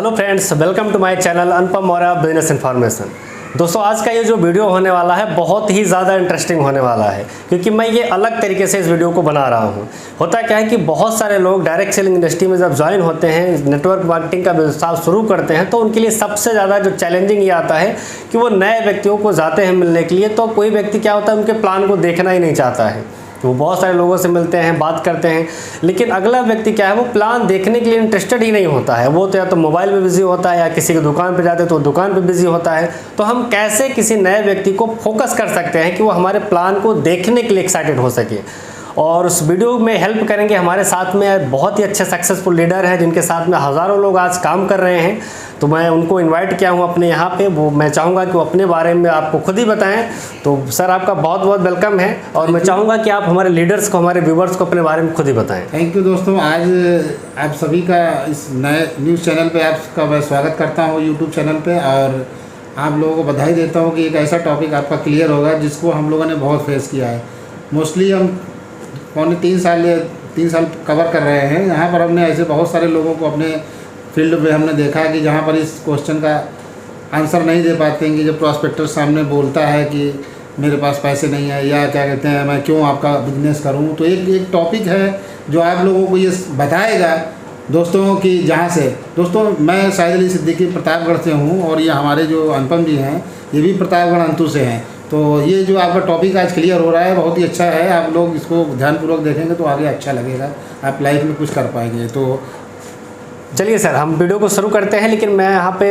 Hello friends, welcome to my channel Anupam Maurya business information. दोस्तों, आज का ये जो वीडियो होने वाला है बहुत ही ज़्यादा इंटरेस्टिंग होने वाला है, क्योंकि मैं ये अलग तरीके से इस वीडियो को बना रहा हूँ। होता क्या है कि बहुत सारे लोग डायरेक्ट सेलिंग इंडस्ट्री में जब ज्वाइन होते हैं, नेटवर्क मार्केटिंग का व्यवसाय शुरू करते हैं, तो उनके लिए सबसे ज़्यादा जो चैलेंजिंग ये आता है कि वो नए व्यक्तियों को जाते हैं मिलने के लिए, तो कोई व्यक्ति क्या होता है, उनके प्लान को देखना ही नहीं चाहता है। वो बहुत सारे लोगों से मिलते हैं, बात करते हैं, लेकिन अगला व्यक्ति क्या है, वो प्लान देखने के लिए इंटरेस्टेड ही नहीं होता है। वो तो या तो मोबाइल में बिजी होता है या किसी की दुकान पे जाते हैं तो दुकान पे बिजी होता है। तो हम कैसे किसी नए व्यक्ति को फोकस कर सकते हैं कि वो हमारे प्लान को देखने के लिए एक्साइटेड हो सके। और उस वीडियो में हेल्प करेंगे हमारे साथ में बहुत ही अच्छे सक्सेसफुल लीडर हैं, जिनके साथ में हज़ारों लोग आज काम कर रहे हैं। तो मैं उनको इनवाइट किया हूं अपने यहाँ पे। वो मैं चाहूँगा कि वो अपने बारे में आपको खुद ही बताएं। तो सर, आपका बहुत बहुत वेलकम है, और मैं चाहूँगा कि आप हमारे लीडर्स को, हमारे व्यूवर्स को अपने बारे में खुद ही बताएं। थैंक यू दोस्तों। आज आप सभी का इस नए न्यूज़ चैनल पे आपका मैं स्वागत करता हूँ, यूट्यूब चैनल पे। और आप लोगों को बधाई देता हूँ कि एक ऐसा टॉपिक आपका क्लियर होगा जिसको हम लोगों ने बहुत फेस किया है। मोस्टली हम पौने 3 साल कवर कर रहे हैं। यहाँ पर हमने ऐसे बहुत सारे लोगों को अपने फील्ड में हमने देखा है कि जहाँ पर इस क्वेश्चन का आंसर नहीं दे पाते हैं कि जब प्रॉस्पेक्टर सामने बोलता है कि मेरे पास पैसे नहीं है, या क्या कहते हैं, मैं क्यों आपका बिजनेस करूँ। तो एक टॉपिक है जो आप लोगों को ये बताएगा दोस्तों कि जहाँ से दोस्तों, मैं शाहिद अली सिद्दीकी प्रतापगढ़ से हूँ, और ये हमारे जो अनुपम जी हैं ये भी प्रतापगढ़ अंतु से हैं। तो ये जो आपका टॉपिक आज क्लियर हो रहा है बहुत ही अच्छा है। आप लोग इसको ध्यानपूर्वक देखेंगे तो आगे अच्छा लगेगा, आप लाइफ में कुछ कर पाएंगे। तो चलिए सर, हम वीडियो को शुरू करते हैं, लेकिन मैं यहाँ पे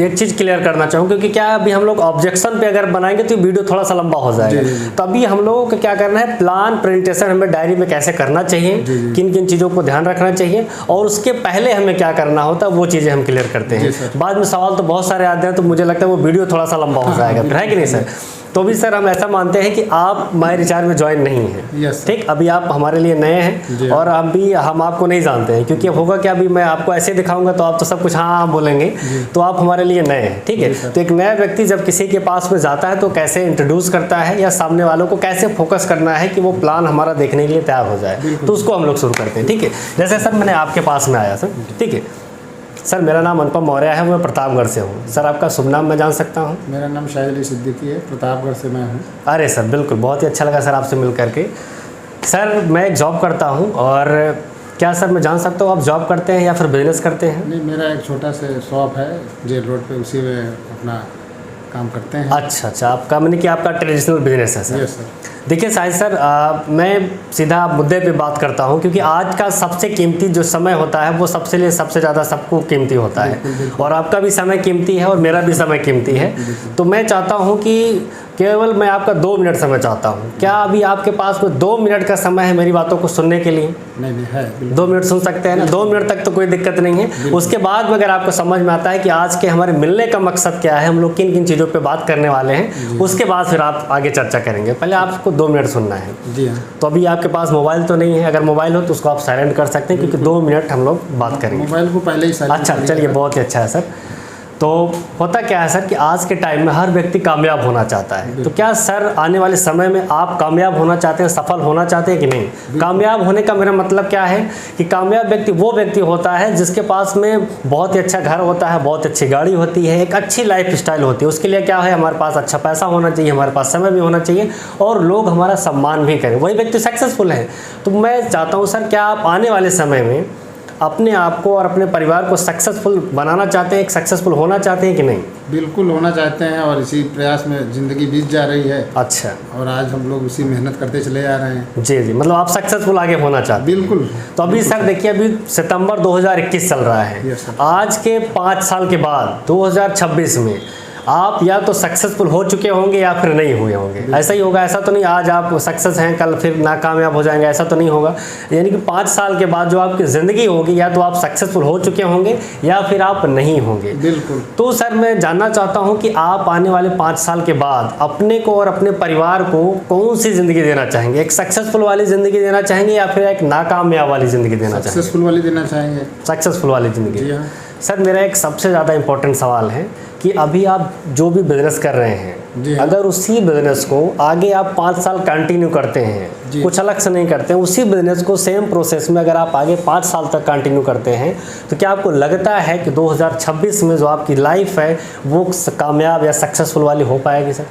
एक चीज़ क्लियर करना चाहूँ, क्योंकि क्या अभी हम लोग ऑब्जेक्शन पे अगर बनाएंगे तो वीडियो थोड़ा सा लंबा हो जाएगा। तो अभी हम लोगों को क्या करना है, प्लान प्रेजेंटेशन हमें डायरी में कैसे करना चाहिए, किन किन चीज़ों को ध्यान रखना चाहिए, और उसके पहले हमें क्या करना होता है वो चीज़ें हम क्लियर करते हैं। बाद में सवाल तो बहुत सारे आते हैं, तो मुझे लगता है वो वीडियो थोड़ा सा लंबा हो जाएगा, फिर है कि नहीं सर। तो भी सर, हम ऐसा मानते हैं कि आप माय रिचार्ज में ज्वाइन नहीं हैं, ठीक। अभी आप हमारे लिए नए हैं, और हम आपको नहीं जानते हैं, क्योंकि अब होगा क्या, अभी मैं आपको ऐसे दिखाऊंगा तो आप तो सब कुछ हाँ बोलेंगे, तो आप हमारे लिए नए हैं, ठीक है। तो एक नया व्यक्ति जब किसी के पास में जाता है तो कैसे इंट्रोड्यूस करता है, या सामने वालों को कैसे फोकस करना है कि वो प्लान हमारा देखने के लिए तैयार हो जाए, तो उसको हम लोग शुरू करते हैं, ठीक है। जैसे सर, मैंने आपके पास में आया सर, ठीक है। सर, मेरा नाम अनुपम मौर्य है, मैं प्रतापगढ़ से हूँ। सर, आपका शुभ नाम मैं जान सकता हूँ? मेरा नाम शाहिद अली सिद्दीकी है, प्रतापगढ़ से मैं हूँ। अरे सर, बिल्कुल, बहुत ही अच्छा लगा सर आपसे मिल करके। सर, मैं एक जॉब करता हूँ, और क्या सर मैं जान सकता हूँ आप जॉब करते हैं या फिर बिजनेस करते हैं? नहीं, मेरा एक छोटा सा शॉप है जेल रोड पे, उसी में अपना काम करते हैं। अच्छा, आपका मैंने कि आपका ट्रेडिशनल बिजनेस है सर? Yes sir. देखिए शाहिद सर, मैं सीधा मुद्दे पे बात करता हूँ, क्योंकि आज का सबसे कीमती जो समय होता है वो सबसे ज़्यादा सबको कीमती होता है। और आपका भी समय कीमती है और मेरा भी समय कीमती है। तो मैं चाहता हूँ कि केवल मैं आपका 2 मिनट समय चाहता हूँ। क्या अभी आपके पास में 2 मिनट का समय है मेरी बातों को सुनने के लिए? नहीं है। 2 मिनट सुन सकते हैं ना? 2 मिनट तक तो कोई दिक्कत नहीं है। उसके बाद में अगर आपको समझ में आता है कि आज के हमारे मिलने का मकसद क्या है, हम लोग किन किन चीज़ों पे बात करने वाले हैं, उसके बाद फिर आप आगे चर्चा करेंगे। पहले आपको 2 मिनट सुनना है। जी हाँ। तो अभी आपके पास मोबाइल तो नहीं है? अगर मोबाइल हो तो उसको आप साइलेंट कर सकते हैं, क्योंकि 2 मिनट हम लोग बात करेंगे। मोबाइल को पहले ही साइलेंट। अच्छा, चलिए, बहुत ही अच्छा है सर। तो होता क्या है सर कि आज के टाइम में हर व्यक्ति कामयाब होना चाहता है। तो क्या सर आने वाले समय में आप कामयाब होना चाहते हैं, सफल होना चाहते हैं कि नहीं? कामयाब होने का मेरा मतलब क्या है कि कामयाब व्यक्ति वो व्यक्ति होता है जिसके पास में बहुत ही अच्छा घर होता है, बहुत अच्छी गाड़ी होती है, एक अच्छी लाइफ स्टाइल होती है। उसके लिए क्या है, हमारे पास अच्छा पैसा होना चाहिए, हमारे पास समय भी होना चाहिए, और लोग हमारा सम्मान भी करें, वही व्यक्ति सक्सेसफुल है। तो मैं चाहता हूँ सर, क्या आप आने वाले समय में अपने आप को और अपने परिवार को सक्सेसफुल बनाना चाहते हैं, एक सक्सेसफुल होना चाहते हैं कि नहीं? बिल्कुल होना चाहते हैं, और इसी प्रयास में ज़िंदगी बीत जा रही है। अच्छा। और आज हम लोग उसी मेहनत करते चले आ रहे हैं। जी, मतलब आप सक्सेसफुल आगे होना चाहते हैं। बिल्कुल। तो अभी सर देखिए, अभी सितंबर 2021 चल रहा है। आज के 5 साल के बाद 2026 में आप या तो सक्सेसफुल हो चुके होंगे या फिर नहीं हुए होंगे। ऐसा ही होगा, ऐसा तो नहीं आज आप सक्सेस हैं कल फिर नाकामयाब हो जाएंगे, ऐसा तो नहीं होगा। यानी कि 5 साल के बाद जो आपकी ज़िंदगी होगी, या तो आप सक्सेसफुल हो चुके होंगे या फिर आप नहीं होंगे। बिल्कुल। तो सर मैं जानना चाहता हूं कि आप आने वाले 5 साल के बाद अपने को और अपने परिवार को कौन सी ज़िंदगी देना चाहेंगे? एक सक्सेसफुल वाली ज़िंदगी देना चाहेंगे या फिर एक नाकामयाब वाली ज़िंदगी देना चाहेंगे? सक्सेसफुल वाली देना चाहेंगे। सक्सेसफुल वाली ज़िंदगी। जी हाँ। सर, मेरा एक सबसे ज़्यादा इम्पोर्टेंट सवाल है कि अभी आप जो भी बिज़नेस कर रहे जी हैं, हाँ। अगर उसी बिज़नेस को आगे आप 5 साल कंटिन्यू करते हैं, जी। कुछ अलग से नहीं करते हैं, उसी बिज़नेस को सेम प्रोसेस में अगर आप आगे 5 साल तक कंटिन्यू करते हैं, तो क्या आपको लगता है कि 2026 में जो आपकी लाइफ है वो कामयाब या सक्सेसफुल वाली हो पाएगी सर?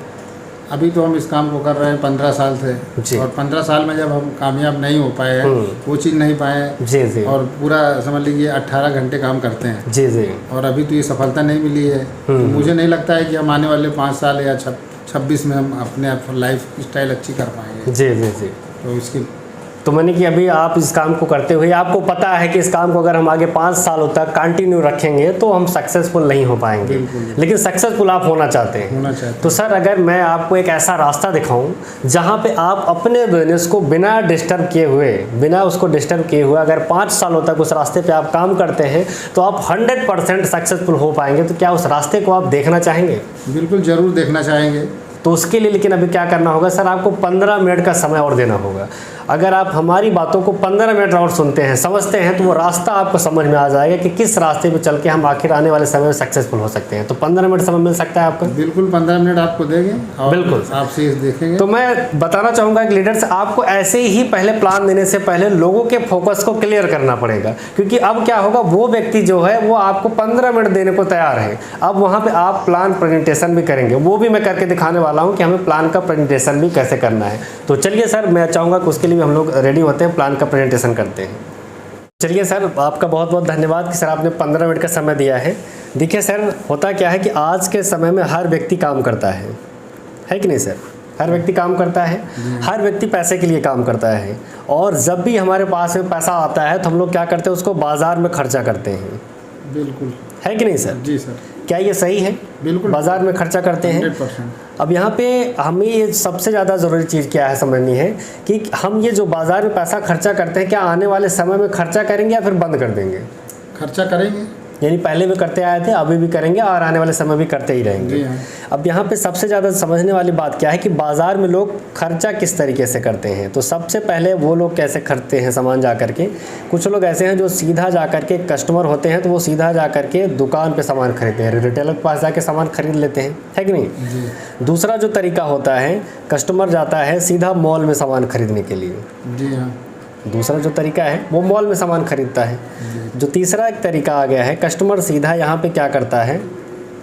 अभी तो हम इस काम को कर रहे हैं 15 साल जी। से, और 15 साल में जब हम कामयाब नहीं हो पाए हैं, वो चीज़ नहीं पाए, जी जी और पूरा समझ लीजिए 18 घंटे काम करते हैं, जी जी और अभी तो ये सफलता नहीं मिली है। तो मुझे नहीं लगता है कि हम आने वाले 5 साल या 26 में हम अपने लाइफ स्टाइल अच्छी कर पाएंगे। जी जी जी। तो इसकी तो मैंने कि अभी आप इस काम को करते हुए आपको पता है कि इस काम को अगर हम आगे 5 सालों तक कंटिन्यू रखेंगे तो हम सक्सेसफुल नहीं हो पाएंगे, बिल्कुल। लेकिन सक्सेसफुल आप होना चाहते हैं। होना चाहिए। तो सर अगर मैं आपको एक ऐसा रास्ता दिखाऊं जहां पे आप अपने बिजनेस को बिना डिस्टर्ब किए हुए अगर 5 सालों तक उस रास्ते पे आप काम करते हैं तो आप 100% सक्सेसफुल हो पाएंगे, तो क्या उस रास्ते को आप देखना चाहेंगे? बिल्कुल ज़रूर देखना चाहेंगे। तो उसके लिए लेकिन अभी क्या करना होगा सर, आपको 15 मिनट का समय और देना होगा। अगर आप हमारी बातों को 15 मिनट और सुनते हैं, समझते हैं, तो वो रास्ता आपको समझ में आ जाएगा कि किस रास्ते पे चल के हम आखिर आने वाले समय में सक्सेसफुल हो सकते हैं। तो 15 मिनट समय मिल सकता है आपको? बिल्कुल 15 मिनट आपको देंगे और बिल्कुल। आपसे देखेंगे। तो मैं बताना चाहूँगा कि लीडर्स, आपको ऐसे ही पहले प्लान देने से पहले लोगों के फोकस को क्लियर करना पड़ेगा, क्योंकि अब क्या होगा, वो व्यक्ति जो है वो आपको 15 मिनट देने को तैयार है। अब वहाँ पे आप प्लान प्रेजेंटेशन भी करेंगे, वो भी मैं करके दिखाने वाला हूँ कि हमें प्लान का प्रेजेंटेशन भी कैसे करना है। तो चलिए सर, मैं चाहूँगा कि उसके लिए भी हम लोग रेडी होते हैं, प्लान का प्रेजेंटेशन करते हैं। चलिए सर, आपका बहुत बहुत धन्यवाद कि सर आपने 15 मिनट का समय दिया है। देखिए सर, होता क्या है कि आज के समय में हर व्यक्ति काम करता है कि नहीं सर? हर व्यक्ति काम करता है, हर व्यक्ति पैसे के लिए काम करता है, और जब भी हमारे पास में पैसा आता है तो हम लोग क्या करते हैं, उसको बाज़ार में खर्चा करते हैं। बिल्कुल। है कि नहीं सर? जी सर। क्या ये सही है? बिल्कुल। बाज़ार में खर्चा करते हैं। 100%। अब यहाँ पे हमें ये सबसे ज़्यादा ज़रूरी चीज़ क्या है समझनी है कि हम ये जो बाज़ार में पैसा खर्चा करते हैं, क्या आने वाले समय में खर्चा करेंगे या फिर बंद कर देंगे? खर्चा करेंगे। यानी पहले भी करते आए थे, अभी भी करेंगे और आने वाले समय भी करते ही रहेंगे। जी हाँ। अब यहाँ पे सबसे ज़्यादा समझने वाली बात क्या है कि बाज़ार में लोग खर्चा किस तरीके से करते हैं। तो सबसे पहले वो लोग कैसे खरीदते हैं सामान जा कर के, कुछ लोग ऐसे हैं जो सीधा जा कर के कस्टमर होते हैं, तो वो सीधा जा कर के दुकान पे सामान खरीदते हैं, रिटेलर के पास जाके सामान खरीद लेते हैं, है कि नहीं? जी। दूसरा जो तरीका होता है, कस्टमर जाता है सीधा मॉल में सामान खरीदने के लिए। जी हाँ। दूसरा जो तरीका है वो मॉल में सामान खरीदता है। जो तीसरा एक तरीका आ गया है, कस्टमर सीधा यहाँ पे क्या करता है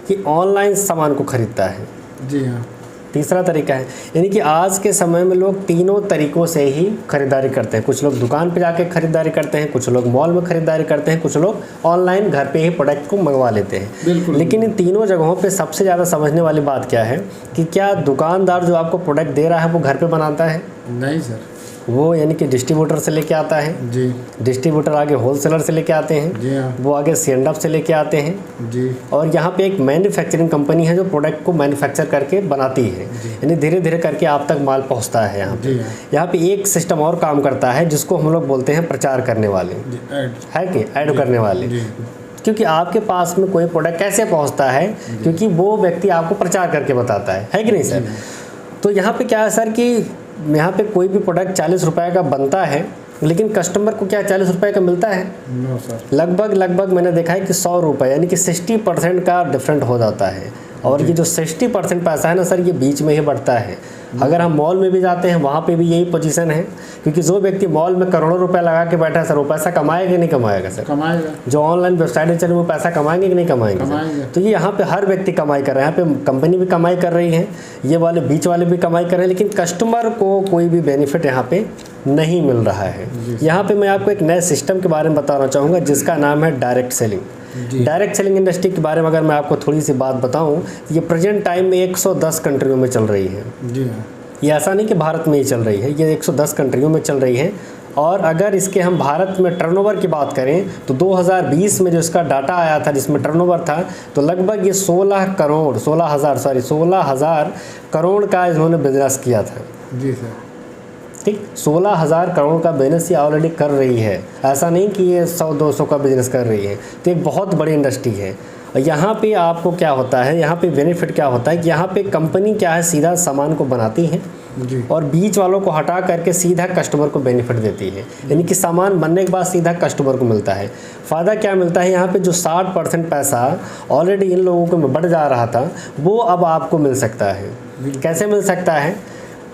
कि ऑनलाइन सामान को खरीदता है। जी हाँ। तीसरा तरीका है, यानी कि आज के समय में लोग तीनों तरीक़ों से ही खरीदारी करते हैं। कुछ लोग दुकान पे जाके खरीदारी करते हैं, कुछ लोग मॉल में खरीदारी करते हैं, कुछ लोग ऑनलाइन घर पे ही प्रोडक्ट को मंगवा लेते हैं। बिल्कुल। लेकिन इन तीनों जगहों पे सबसे ज़्यादा समझने वाली बात क्या है कि क्या दुकानदार जो आपको प्रोडक्ट दे रहा है वो घर पर बनाता है? नहीं सर। वो यानी कि डिस्ट्रीब्यूटर से लेके आता है। जी। डिस्ट्रीब्यूटर आगे होलसेलर से लेके आते हैं। जी हाँ। वो आगे C&F से लेके आते हैं। जी। और यहाँ पे एक मैन्युफैक्चरिंग कंपनी है जो प्रोडक्ट को मैन्युफैक्चर करके बनाती है, यानी धीरे धीरे करके आप तक माल पहुँचता है। यहाँ पे जी हाँ। यहाँ पे एक सिस्टम और काम करता है जिसको हम लोग बोलते हैं प्रचार करने वाले, जी, ऐड। है कि ऐड करने वाले। जी। क्योंकि आपके पास में कोई प्रोडक्ट कैसे पहुँचता है, क्योंकि वो व्यक्ति आपको प्रचार करके बताता है कि नहीं सर? तो यहाँ पे क्या है सर कि यहाँ पे कोई भी प्रोडक्ट 40 रुपए का बनता है, लेकिन कस्टमर को क्या 40 रुपए का मिलता है? No sir. लगभग मैंने देखा है कि 100 रुपये, यानी कि 60% का डिफरेंट हो जाता है। और ये जो 60% पैसा है ना सर, ये बीच में ही बढ़ता है। अगर हम मॉल में भी जाते हैं वहाँ पे भी यही पोजीशन है, क्योंकि जो व्यक्ति मॉल में करोड़ों रुपए लगा के बैठा है सर, वो पैसा कमाएगा कि नहीं कमाएगा सर? कमाएगा। जो ऑनलाइन वेबसाइटें चले वो पैसा कमाएंगे कि नहीं कमाएंगे सर? तो ये यहाँ पे हर व्यक्ति कमाई कर रहा है, यहाँ पे कंपनी भी कमाई कर रही है, ये वाले बीच वाले भी कमाई कर रहे हैं, लेकिन कस्टमर को कोई भी बेनिफिट यहाँ पे नहीं मिल रहा है। यहाँ पे मैं आपको एक नए सिस्टम के बारे में बताना चाहूँगा जिसका नाम है direct selling. Direct selling industry के बारे में अगर मैं आपको थोड़ी सी बात बताऊं, ये प्रेजेंट टाइम में 110 कंट्रियों में चल रही है। जी हाँ। ये ऐसा नहीं कि भारत में ही चल रही है, ये 110 कंट्रियों में चल रही है। और अगर इसके हम भारत में टर्नओवर की बात करें तो 2020 में जो इसका डाटा आया था जिसमें टर्नओवर था, तो लगभग ये 16 हज़ार करोड़ का इन्होंने बिजनेस किया था। जी सर। ठीक, 16,000 करोड़ का बिजनेस ये ऑलरेडी कर रही है। ऐसा नहीं कि ये 100-200 का बिजनेस कर रही है, तो एक बहुत बड़ी इंडस्ट्री है। और यहाँ पे आपको क्या होता है, यहाँ पे बेनिफिट क्या होता है कि यहाँ पे कंपनी क्या है, सीधा सामान को बनाती है जी। और बीच वालों को हटा करके सीधा कस्टमर को बेनिफिट देती है, यानी कि सामान बनने के बाद सीधा कस्टमर को मिलता है। फ़ायदा क्या मिलता है, यहाँ पे जो 60% पैसा ऑलरेडी इन लोगों को बढ़ जा रहा था वो अब आपको मिल सकता है। कैसे मिल सकता है,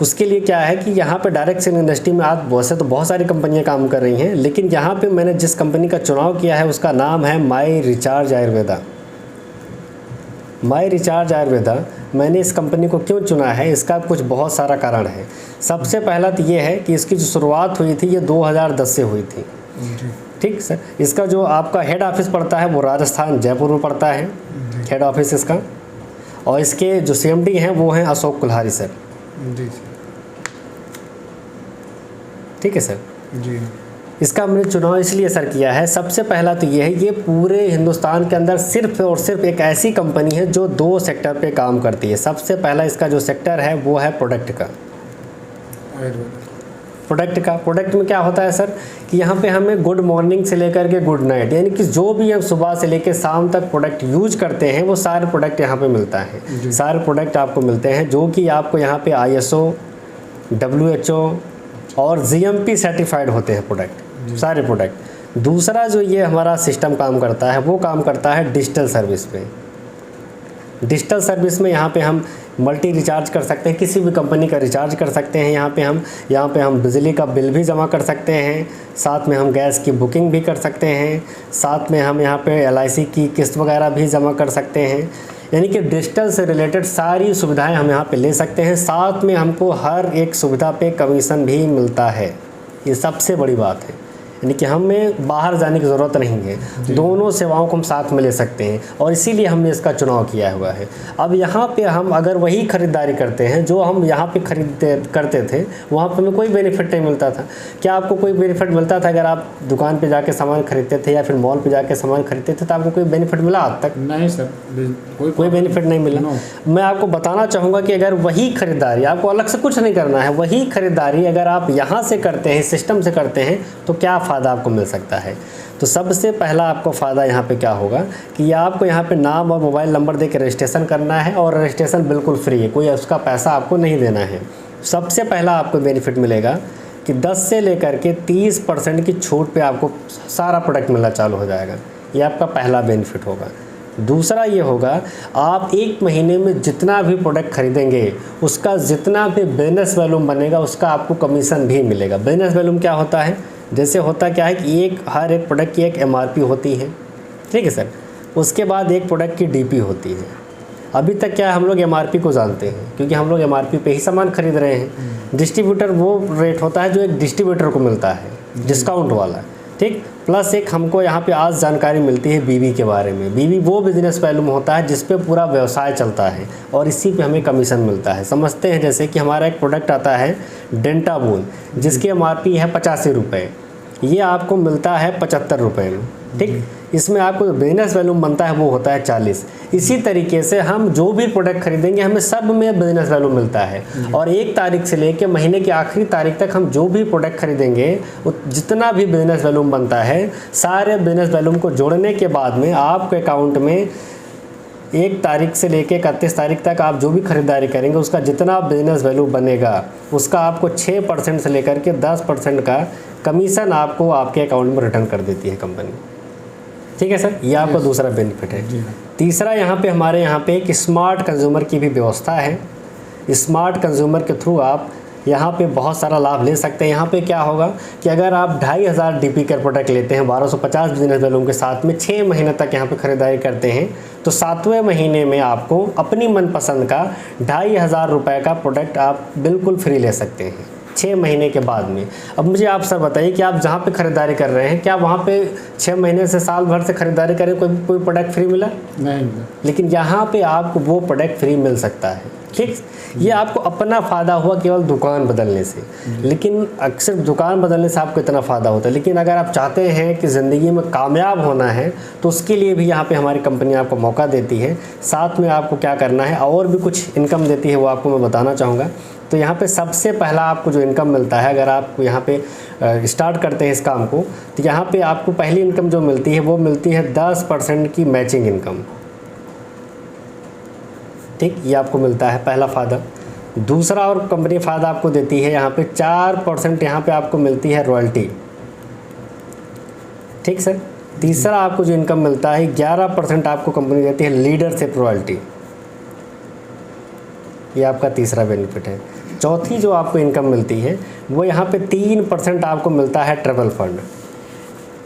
उसके लिए क्या है कि यहाँ पे डायरेक्ट सेल इंडस्ट्री में आज वैसे तो बहुत सारी कंपनियाँ काम कर रही हैं, लेकिन यहाँ पे मैंने जिस कंपनी का चुनाव किया है उसका नाम है माई रिचार्ज आयुर्वेदा। माई रिचार्ज आयुर्वेदा, मैंने इस कंपनी को क्यों चुना है, इसका कुछ बहुत सारा कारण है। सबसे पहला तो ये है कि इसकी जो शुरुआत हुई थी ये 2010 से हुई थी। ठीक सर, इसका जो आपका हेड ऑफिस पड़ता है वो राजस्थान जयपुर में पड़ता है, हेड ऑफिस इसका। और इसके जो CMD हैं वो हैं अशोक कुल्हारी सर। जी ठीक है सर जी। इसका हमने चुनाव इसलिए सर किया है, सबसे पहला तो ये है, ये पूरे हिंदुस्तान के अंदर सिर्फ और सिर्फ एक ऐसी कंपनी है जो 2 सेक्टर पे काम करती है। सबसे पहला इसका जो सेक्टर है वो है प्रोडक्ट का। प्रोडक्ट में क्या होता है सर कि यहाँ पे हमें गुड मॉर्निंग से लेकर के गुड नाइट, यानी कि जो भी हम सुबह से लेकर शाम तक प्रोडक्ट यूज करते हैं वो सारे प्रोडक्ट यहाँ पे मिलता है। सारे प्रोडक्ट आपको मिलते हैं जो कि आपको यहाँ पे ISO, WHO और GMP सर्टिफाइड होते हैं प्रोडक्ट, सारे प्रोडक्ट। दूसरा जो ये हमारा सिस्टम काम करता है वो काम करता है डिजिटल सर्विस पे। डिजिटल सर्विस में यहाँ पे हम मल्टी रिचार्ज कर सकते हैं, किसी भी कंपनी का रिचार्ज कर सकते हैं। यहाँ पे हम बिजली का बिल भी जमा कर सकते हैं, साथ में हम गैस की बुकिंग भी कर सकते हैं, साथ में हम यहाँ पे LIC की किस्त वगैरह भी जमा कर सकते हैं। यानी कि डिजिटल से रिलेटेड सारी सुविधाएं हम यहाँ पे ले सकते हैं। साथ में हमको हर एक सुविधा पे कमीशन भी मिलता है, ये सबसे बड़ी बात है। यानी कि हमें बाहर जाने की ज़रूरत नहीं है, दोनों सेवाओं को हम साथ में ले सकते हैं और इसीलिए हमने इसका चुनाव किया हुआ है। अब यहाँ पे हम अगर वही ख़रीदारी करते हैं जो हम यहाँ पे करते थे, वहाँ पे हमें कोई बेनिफिट नहीं मिलता था। क्या आपको कोई बेनिफिट मिलता था अगर आप दुकान पे जाके सामान खरीदते थे या फिर मॉल पे जाके सामान खरीदते थे, तो आपको कोई बेनिफिट मिला आज तक? नहीं सर, कोई बेनिफिट नहीं मिला। मैं आपको बताना चाहूँगा कि अगर वही ख़रीदारी, आपको अलग से कुछ नहीं करना है, वही ख़रीदारी अगर आप यहाँ से करते हैं, सिस्टम से करते हैं, तो क्या फ़ायदा आपको मिल सकता है। तो सबसे पहला आपको फ़ायदा यहाँ पे क्या होगा कि आपको यहाँ पे नाम और मोबाइल नंबर दे के रजिस्ट्रेशन करना है और रजिस्ट्रेशन बिल्कुल फ्री है, कोई उसका पैसा आपको नहीं देना है। सबसे पहला आपको बेनिफिट मिलेगा कि 10 से लेकर के 30% की छूट पे आपको सारा प्रोडक्ट मिलना चालू हो जाएगा। ये आपका पहला बेनिफिट होगा। दूसरा ये होगा, आप 1 महीने में जितना भी प्रोडक्ट खरीदेंगे उसका जितना भी बिजनेस वैल्यूम बनेगा उसका आपको कमीशन भी मिलेगा। बिजनेस वैल्यूम क्या होता है, जैसे होता क्या है कि हर एक प्रोडक्ट की एक MRP होती है, ठीक है सर। उसके बाद एक प्रोडक्ट की DP होती है। अभी तक क्या है, हम लोग MRP को जानते हैं क्योंकि हम लोग MRP पे ही सामान खरीद रहे हैं। डिस्ट्रीब्यूटर वो रेट होता है जो एक डिस्ट्रीब्यूटर को मिलता है, डिस्काउंट वाला, ठीक। प्लस एक हमको यहाँ पे आज जानकारी मिलती है BV के बारे में। BV वो बिजनेस वैल्यूम होता है जिस पे पूरा व्यवसाय चलता है और इसी पे हमें कमीशन मिलता है। समझते हैं जैसे कि हमारा एक प्रोडक्ट आता है डेंटाबून, जिसकी MRP है 85 रुपये, ये आपको मिलता है 75 रुपये में, ठीक। इसमें आपको जो बिजनेस वैल्यूम बनता है वो होता है 40। इसी तरीके से हम जो भी प्रोडक्ट खरीदेंगे हमें सब में बिजनेस वैल्यूम मिलता है और 1 तारीख से लेकर महीने की आखिरी तारीख तक हम जो भी प्रोडक्ट खरीदेंगे जितना भी बिजनेस वैल्यूम बनता है, सारे बिजनेस वैल्यूम को जोड़ने के बाद में आपके अकाउंट में 1 तारीख से लेकर 31 तारीख तक आप जो भी खरीदारी करेंगे उसका जितना बिजनेस वैल्यू बनेगा उसका आपको 6% से लेकर के 10% का कमीशन आपको आपके अकाउंट में रिटर्न कर देती है कंपनी, ठीक है सर। ये आपका दूसरा बेनिफिट है। तीसरा यहाँ पे हमारे यहाँ पे एक स्मार्ट कंज्यूमर की भी व्यवस्था है। स्मार्ट कंज्यूमर के थ्रू आप यहाँ पे बहुत सारा लाभ ले सकते हैं। यहाँ पे क्या होगा कि अगर आप 2500 DP का प्रोडक्ट लेते हैं 1250 बिजनेस वैल्यूम के साथ में 6 महीने तक यहाँ पे ख़रीदारी करते हैं, तो 7वें महीने में आपको अपनी मनपसंद का 2500 रुपये का प्रोडक्ट आप बिल्कुल फ्री ले सकते हैं 6 महीने के बाद में। अब मुझे आप सर बताइए कि आप जहाँ पे ख़रीदारी कर रहे हैं, क्या वहाँ पे 6 महीने से साल भर से ख़रीदारी करें कोई प्रोडक्ट फ्री मिला? नहीं मिला। लेकिन यहाँ पे आपको वो प्रोडक्ट फ्री मिल सकता है, ठीक। ये आपको अपना फ़ायदा हुआ केवल दुकान बदलने से, लेकिन अक्सर दुकान बदलने से आपको इतना फ़ायदा होता है। लेकिन अगर आप चाहते हैं कि ज़िंदगी में कामयाब होना है तो उसके लिए भी यहाँ पे हमारी कंपनी आपको मौका देती है। साथ में आपको क्या करना है, और भी कुछ इनकम देती है वो आपको मैं बताना चाहूँगा। तो यहाँ पे सबसे पहला आपको जो इनकम मिलता है, अगर आप यहाँ पे स्टार्ट करते हैं इस काम को, तो यहाँ पे आपको पहली इनकम जो मिलती है वो मिलती है 10% की मैचिंग इनकम, ठीक। ये आपको मिलता है पहला फ़ायदा। दूसरा और कंपनी फ़ायदा आपको देती है यहाँ पे 4% यहाँ पे आपको मिलती है रॉयल्टी। ठीक सर। तीसरा आपको जो इनकम मिलता है 11% आपको कंपनी देती है लीडरशिप रॉयल्टी। ये आपका तीसरा बेनिफिट है। चौथी जो आपको इनकम मिलती है वो यहाँ पे 3% आपको मिलता है ट्रैवल फंड।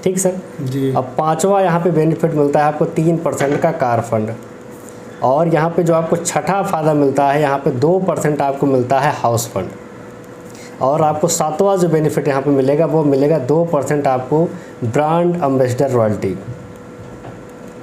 ठीक सर जी। अब पांचवा यहाँ पे बेनिफिट मिलता है आपको 3% का कार फंड। और यहाँ पे जो आपको छठा फ़ायदा मिलता है यहाँ पे 2% आपको मिलता है हाउस फंड। और आपको सातवां जो बेनिफिट यहाँ पे मिलेगा वो मिलेगा 2% आपको ब्रांड एम्बेसडर रॉयल्टी।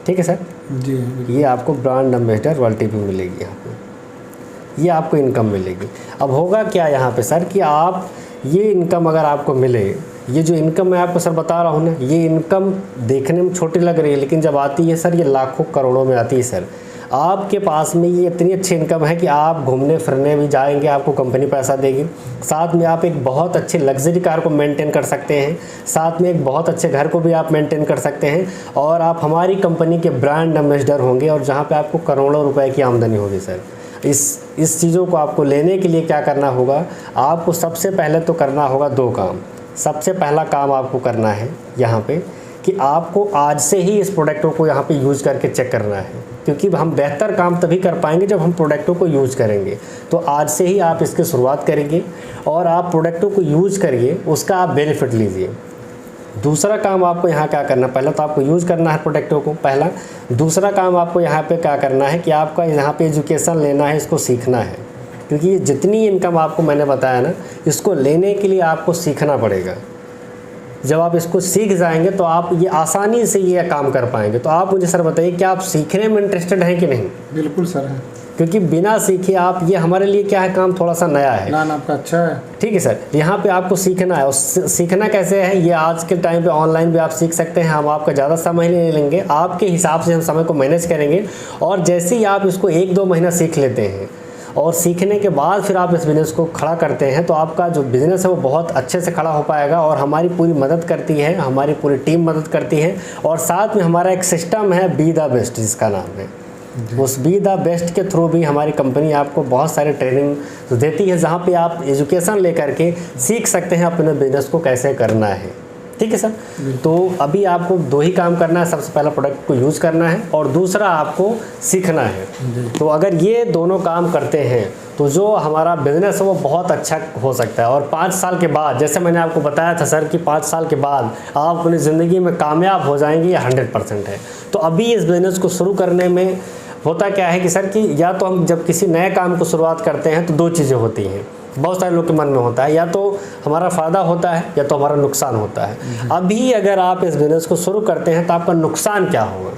ठीक है सर जी। ये आपको ब्रांड एम्बेसडर रॉयल्टी भी मिलेगी यहाँ पे, ये आपको इनकम मिलेगी। अब होगा क्या यहाँ पे सर कि आप ये इनकम अगर आपको मिले, ये जो इनकम मैं आपको सर बता रहा हूँ ना, ये इनकम देखने में छोटी लग रही है लेकिन जब आती है सर ये लाखों करोड़ों में आती है सर। आपके पास में ये इतनी अच्छी इनकम है कि आप घूमने फिरने भी जाएंगे आपको कंपनी पैसा देगी, साथ में आप एक बहुत अच्छी लग्जरी कार को मेंटेन कर सकते हैं, साथ में एक बहुत अच्छे घर को भी आप मेंटेन कर सकते हैं और आप हमारी कंपनी के ब्रांड एम्बेसडर होंगे और जहाँ पे आपको करोड़ों रुपए की आमदनी होगी सर। इस चीज़ों को आपको लेने के लिए क्या करना होगा, आपको सबसे पहले तो करना होगा 2 काम। सबसे पहला काम आपको करना है यहाँ पे कि आपको आज से ही इस प्रोडक्टों को यहाँ पे यूज़ करके चेक करना है, क्योंकि हम बेहतर काम तभी कर पाएंगे जब हम प्रोडक्टों को यूज़ करेंगे। तो आज से ही आप इसकी शुरुआत करेंगे और आप प्रोडक्टों को यूज़ करिए, उसका आप बेनिफिट लीजिए। दूसरा काम आपको यहाँ क्या करना है, पहला तो आपको यूज़ करना है प्रोडक्टों को पहला। दूसरा काम आपको यहाँ पे क्या करना है कि आपका यहाँ पे एजुकेशन लेना है, इसको सीखना है, क्योंकि ये जितनी इनकम आपको मैंने बताया ना, इसको लेने के लिए आपको सीखना पड़ेगा। जब आप इसको सीख जाएंगे तो आप ये आसानी से ये काम कर पाएंगे। तो आप मुझे सर बताइए क्या आप सीखने में इंटरेस्टेड हैं कि नहीं? बिल्कुल सर है, क्योंकि बिना सीखे आप, ये हमारे लिए क्या है, काम थोड़ा सा नया है। प्लान आपका अच्छा है। ठीक है सर, यहाँ पे आपको सीखना है। और सीखना कैसे है, ये आज के टाइम पे ऑनलाइन भी आप सीख सकते हैं। हम आपका ज़्यादा समय नहीं लेंगे, आपके हिसाब से हम समय को मैनेज करेंगे। और जैसे ही आप इसको 1-2 महीना सीख लेते हैं और सीखने के बाद फिर आप इस बिज़नेस को खड़ा करते हैं तो आपका जो बिज़नेस है वो बहुत अच्छे से खड़ा हो पाएगा। और हमारी पूरी मदद करती है, हमारी पूरी टीम मदद करती है। और साथ में हमारा एक सिस्टम है बी द बेस्ट जिसका नाम है, उस बी द बेस्ट के थ्रू भी हमारी कंपनी आपको बहुत सारे ट्रेनिंग देती है, जहाँ पे आप एजुकेशन लेकर के सीख सकते हैं अपने बिज़नेस को कैसे करना है। ठीक है सर। तो अभी आपको 2 ही काम करना है, सबसे पहला प्रोडक्ट को यूज़ करना है और दूसरा आपको सीखना है। तो अगर ये दोनों काम करते हैं तो जो हमारा बिज़नेस है वो बहुत अच्छा हो सकता है। और 5 साल के बाद, जैसे मैंने आपको बताया था सर कि 5 साल के बाद आप अपनी ज़िंदगी में कामयाब हो जाएंगे, ये 100% है। तो अभी इस बिज़नेस को शुरू करने में होता क्या है कि सर कि या तो हम जब किसी नए काम को शुरुआत करते हैं तो 2 चीज़ें होती हैं, बहुत सारे लोग के मन में होता है, या तो हमारा फ़ायदा होता है या तो हमारा नुकसान होता है। अभी अगर आप इस बिज़नेस को शुरू करते हैं तो आपका नुकसान क्या होगा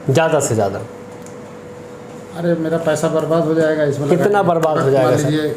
ज़्यादा से ज़्यादा? अरे मेरा पैसा बर्बाद हो जाएगा इसमें। कितना बर्बाद हो जाएगा सर? ये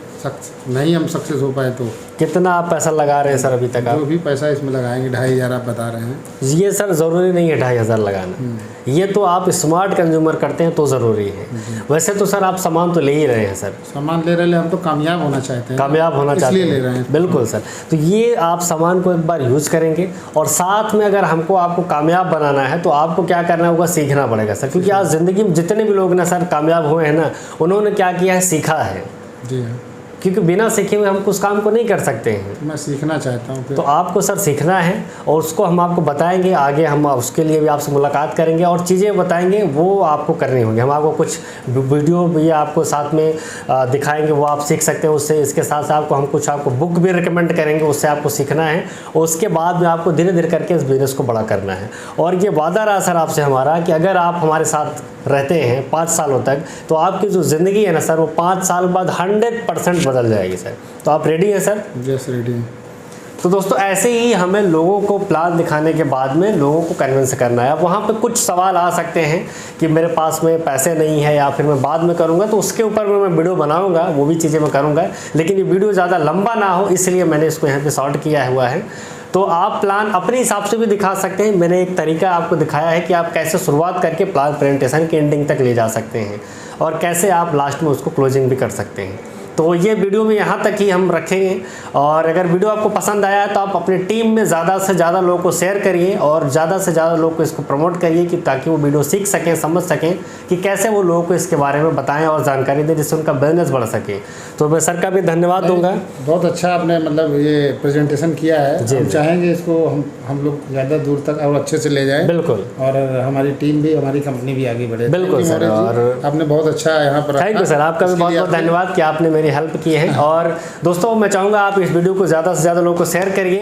नहीं हम सक्सेस हो पाए तो कितना आप पैसा लगा रहे हैं सर अभी तक? आप जो भी पैसा इसमें लगाएंगे 2500 आप बता रहे हैं। ये सर ज़रूरी नहीं है 2500 लगाना, ये तो आप स्मार्ट कंज्यूमर करते हैं तो ज़रूरी है। वैसे तो सर आप सामान तो ले ही रहे हैं सर, सामान ले रहे हैं, हम तो कामयाब होना चाहते हैं, कामयाब होना चाहते इसलिए हैं, ले रहे हैं। बिल्कुल सर। तो ये आप सामान को एक बार यूज़ करेंगे और साथ में अगर आपको कामयाब बनाना है तो आपको क्या करना होगा, सीखना पड़ेगा सर। क्योंकि आज ज़िंदगी में जितने भी लोग ना सर कामयाब हुए हैं ना, उन्होंने क्या किया है, सीखा है। जी हाँ, क्योंकि बिना सीखे हुए हम उस काम को नहीं कर सकते हैं। मैं सीखना चाहता हूँ। तो आपको सर सीखना है और उसको हम आपको बताएंगे आगे, हम उसके लिए भी आपसे मुलाकात करेंगे और चीज़ें बताएंगे, वो आपको करनी होंगी। हम आपको कुछ वीडियो भी आपको साथ में दिखाएंगे, वो आप सीख सकते हैं उससे। इसके साथ साथ हम कुछ आपको बुक भी रिकमेंड करेंगे, उससे आपको सीखना है। और उसके बाद में आपको धीरे धीरे करके इस बिज़नेस को बड़ा करना है। और ये वादा रहा सर आपसे हमारा कि अगर आप हमारे साथ रहते हैं 5 सालों तक तो आपकी जो ज़िंदगी है ना सर, वो 5 साल बाद 100% बदल जाएगी सर। तो आप रेडी हैं सर? यस, रेडी हैं। तो दोस्तों ऐसे ही हमें लोगों को प्लान दिखाने के बाद में लोगों को कन्विंस करना है। अब वहाँ पे कुछ सवाल आ सकते हैं कि मेरे पास में पैसे नहीं है या फिर मैं बाद में करूँगा, तो उसके ऊपर मैं वीडियो बनाऊँगा, वो भी चीज़ें मैं करूँगा। लेकिन ये वीडियो ज़्यादा लंबा ना हो इसलिए मैंने इसको यहाँ पे शॉर्ट किया हुआ है। तो आप प्लान अपने हिसाब से भी दिखा सकते हैं। मैंने एक तरीका आपको दिखाया है कि आप कैसे शुरुआत करके प्लान प्रेजेंटेशन के एंडिंग तक ले जा सकते हैं और कैसे आप लास्ट में उसको क्लोजिंग भी कर सकते हैं। तो ये वीडियो में यहाँ तक ही हम रखेंगे। और अगर वीडियो आपको पसंद आया है तो आप अपनी टीम में ज़्यादा से ज़्यादा लोगों को शेयर करिए और ज़्यादा से ज़्यादा लोगों को इसको प्रमोट करिए कि ताकि वो वीडियो सीख सकें, समझ सकें कि कैसे वो लोगों को इसके बारे में बताएं और जानकारी दें, जिससे उनका बिजनेस बढ़ सके। तो मैं सर का भी धन्यवाद दूंगा। बहुत अच्छा आपने मतलब ये प्रेजेंटेशन किया है। हम चाहेंगे इसको हम लोग ज़्यादा दूर तक और अच्छे से ले जाएं। बिल्कुल। और हमारी टीम भी, हमारी कंपनी भी आगे बढ़े। बिल्कुल सर। और आपने बहुत अच्छा यहाँ पर थैंक यू सर, आपका भी बहुत बहुत धन्यवाद कि आपने मेरी हेल्प की है। और दोस्तों मैं चाहूँगा आप इस वीडियो को ज़्यादा से ज़्यादा लोगों को शेयर करिए।